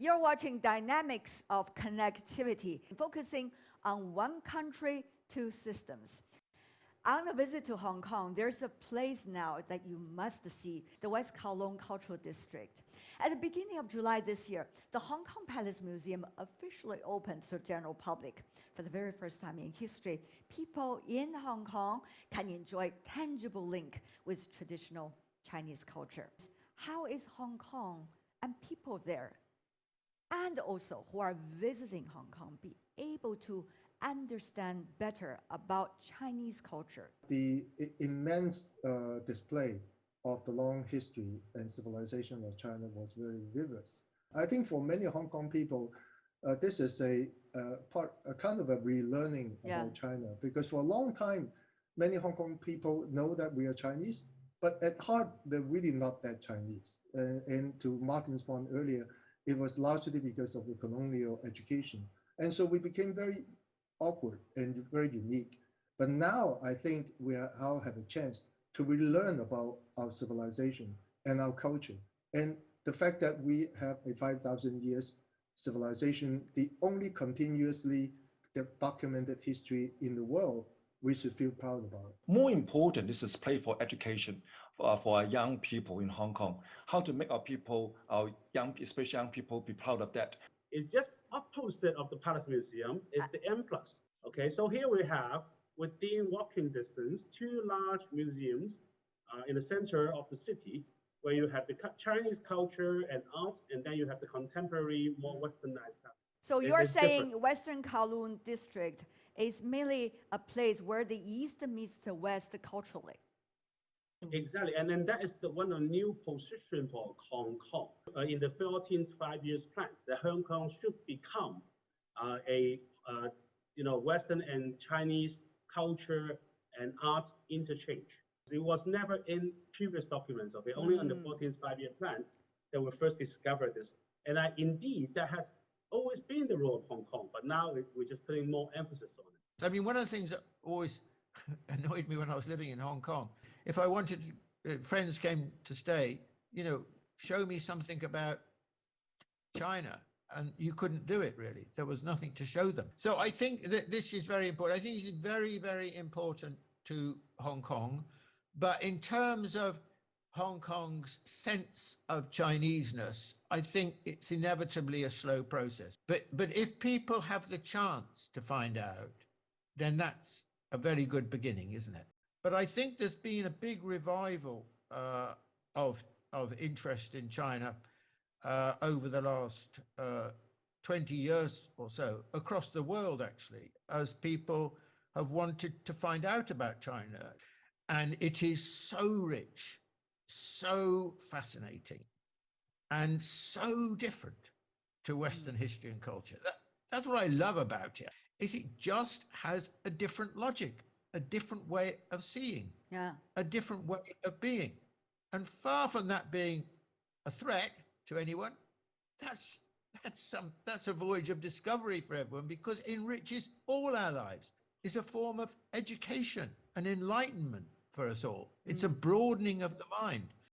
You're watching Dynamics of Connectivity, focusing on one country, two systems. On a visit to Hong Kong, there's a place now that you must see, the West Kowloon Cultural District. At the beginning of July this year, the Hong Kong Palace Museum officially opened to the general public. For the very first time in history, people in Hong Kong can enjoy tangible link with traditional Chinese culture. How is Hong Kong and people there, and also who are visiting Hong Kong, be able to understand better about Chinese culture? The immense display of the long history and civilization of China was very vivid. I think for many Hong Kong people, this is a kind of a relearning about China, because for a long time, many Hong Kong people know that we are Chinese, but at heart, they're really not that Chinese. And to Martin's point earlier, it was largely because of the colonial education. And so we became very awkward and very unique. But now I think we all have a chance to really learn about our civilization and our culture. And the fact that we have a 5,000 years civilization, the only continuously documented history in the world, we should feel proud about it. More important, this is play for education for our young people in Hong Kong. How to make our people, especially young people, be proud of that. It's just opposite of the Palace Museum is the M+. Okay, so here we have, within walking distance, two large museums in the center of the city, where you have the Chinese culture and arts, and then you have the contemporary, more westernized culture. So you're saying Western Kowloon District is mainly a place where the East meets the West culturally. Exactly, and then that is one of the new position for Hong Kong. In the 14th five-year plan, that Hong Kong should become Western and Chinese culture and arts interchange. It was never in previous documents, okay? Only on the 14th five-year plan that we first discovered this. And indeed, that has always been the role of Hong Kong, but now we're just putting more emphasis on it. I mean, one of the things that always annoyed me when I was living in Hong Kong, if I wanted, friends came to stay, show me something about China, and you couldn't do it really. There was nothing to show them. So I think that this is very important. I think it's very, very important to Hong Kong. But in terms of Hong Kong's sense of Chineseness, I think it's inevitably a slow process. But if people have the chance to find out, then that's a very good beginning, isn't it? But I think there's been a big revival of interest in China over the last 20 years or so, across the world, actually, as people have wanted to find out about China. And it is so rich, so fascinating, and so different to Western history and culture. That's what I love about it, is it just has a different logic, a different way of seeing, a different way of being. And far from that being a threat to anyone, that's a voyage of discovery for everyone, because it enriches all our lives. It's a form of education and enlightenment for us all. It's a broadening of the mind.